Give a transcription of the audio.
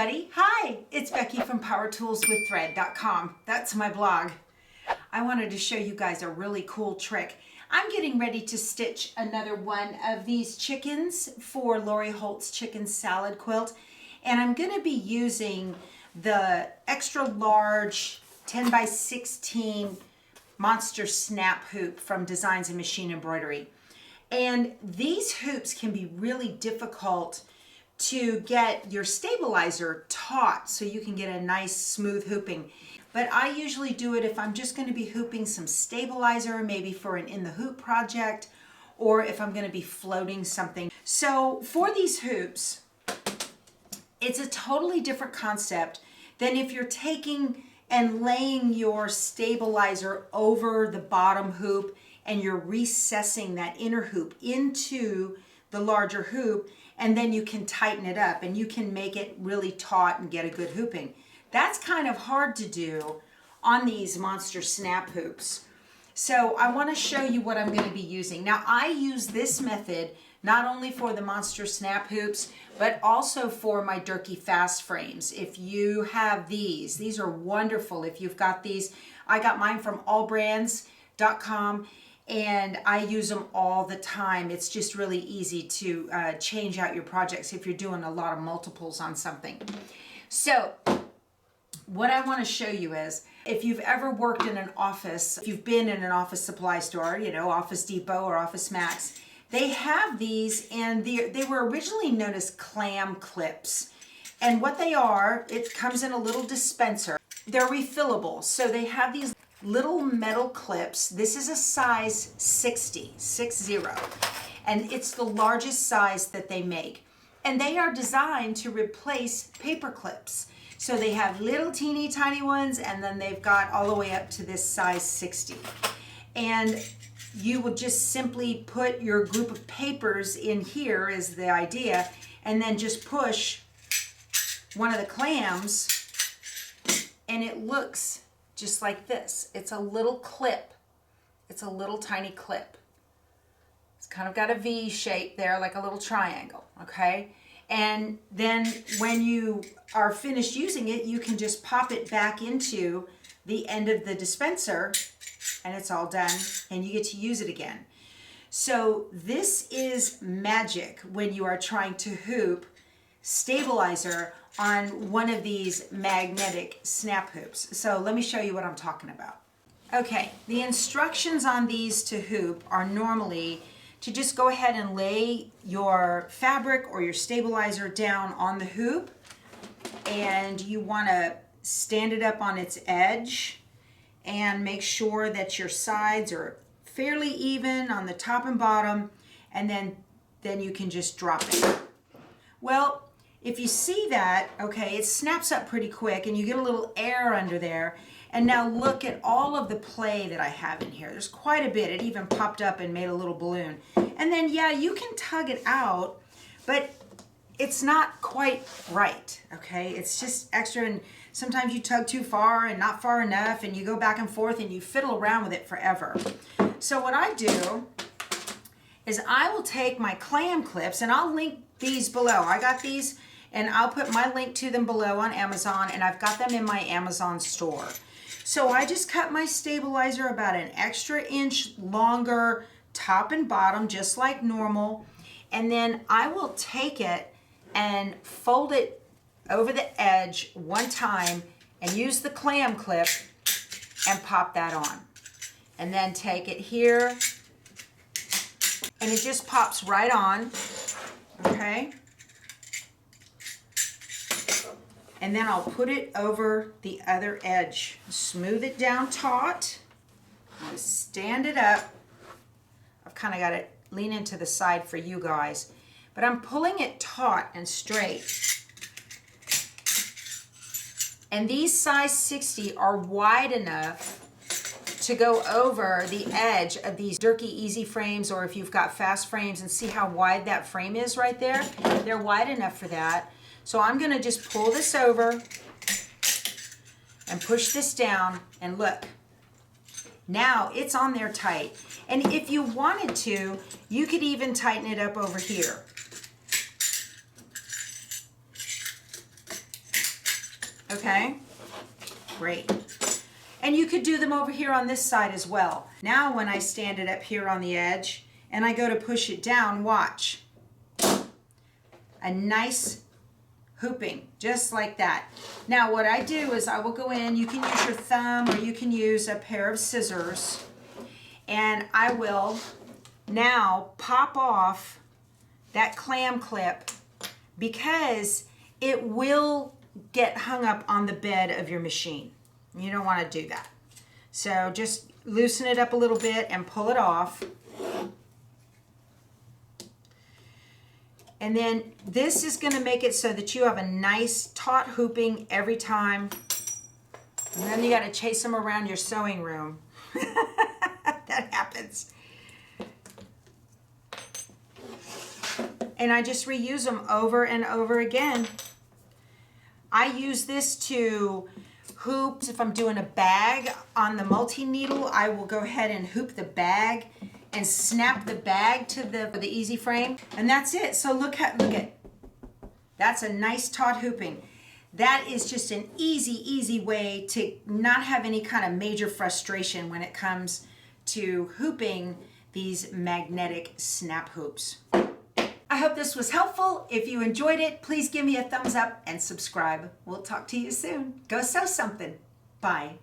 everybody. Hi, it's Becky from PowerToolsWithThread.com. That's my blog. I wanted to show you guys a really cool trick. I'm getting ready to stitch another one of these chickens for Lori Holt's chicken salad quilt, and I'm going to be using the extra large 10 by 16 monster snap hoop from Designs and Machine Embroidery. And these hoops can be really difficult to get your stabilizer taut so you can get a nice smooth hooping. But I usually do it if I'm just going to be hooping some stabilizer, maybe for an in the hoop project, or if I'm going to be floating something. So for these hoops, it's a totally different concept than if you're taking and laying your stabilizer over the bottom hoop and you're recessing that inner hoop into the larger hoop, and then you can tighten it up and you can make it really taut and get a good hooping. That's kind of hard to do on these monster snap hoops. So I want to show you what I'm going to be using. Now I use this method not only for the monster snap hoops, but also for my Durkee fast frames. If you have these are wonderful. If you've got these, I got mine from allbrands.com. and I use them all the time. It's just really easy to change out your projects if you're doing a lot of multiples on something. So what I want to show you is, if you've ever worked in an office, if you've been in an office supply store, you know, Office Depot or Office Max, they have these, and they were originally known as ClamClips. And what they are, it comes in a little dispenser. They're refillable, so they have these little metal clips. This is a size 60, and it's the largest size that they make. And they are designed to replace paper clips. So they have little teeny tiny ones, and then they've got all the way up to this size 60. And you would just simply put your group of papers in here is the idea, and then just push one of the clams, and it looks just like this. It's a little clip. It's a little tiny clip. It's kind of got a V shape there, like a little triangle, okay? And then when you are finished using it, you can just pop it back into the end of the dispenser, and it's all done, and you get to use it again. So this is magic when you are trying to hoop stabilizer on one of these magnetic snap hoops. So let me show you what I'm talking about. Okay, the instructions on these to hoop are normally to just go ahead and lay your fabric or your stabilizer down on the hoop, and you want to stand it up on its edge and make sure that your sides are fairly even on the top and bottom, and then you can just drop it. Well, if you see that, okay, it snaps up pretty quick and you get a little air under there. And now look at all of the play that I have in here. There's quite a bit. It even popped up and made a little balloon. And then, yeah, you can tug it out, but it's not quite right, okay? It's just extra, and sometimes you tug too far and not far enough, and you go back and forth and you fiddle around with it forever. So what I do is I will take my ClamClips, and I'll link these below. I got these, and I'll put my link to them below on Amazon, and I've got them in my Amazon store. So I just cut my stabilizer about an extra inch longer, top and bottom, just like normal, and then I will take it and fold it over the edge one time and use the ClamClip and pop that on. And then take it here, and it just pops right on, okay? And then I'll put it over the other edge. Smooth it down taut. I'm going to stand it up. I've kind of got it lean into the side for you guys. But I'm pulling it taut and straight. And these size 60 are wide enough to go over the edge of these Durkee Easy frames, or if you've got fast frames, and see how wide that frame is right there. They're wide enough for that. So I'm going to just pull this over and push this down, and look, now it's on there tight. And if you wanted to, you could even tighten it up over here. Okay, great. And you could do them over here on this side as well. Now when I stand it up here on the edge and I go to push it down, watch. A nice hooping, just like that. Now what I do is I will go in, you can use your thumb or you can use a pair of scissors, and I will now pop off that clam clip because it will get hung up on the bed of your machine. You don't want to do that. So just loosen it up a little bit and pull it off. And then this is going to make it so that you have a nice taut hooping every time. And then you got to chase them around your sewing room. That happens. And I just reuse them over and over again. I use this to hoop. If I'm doing a bag on the multi-needle, I will go ahead and hoop the bag and snap the bag to the easy frame. And that's it. So look at, that's a nice taut hooping. That is just an easy way to not have any kind of major frustration when it comes to hooping these magnetic snap hoops. I hope this was helpful. If you enjoyed it, please give me a thumbs up and subscribe. We'll talk to you soon. Go sew something. Bye.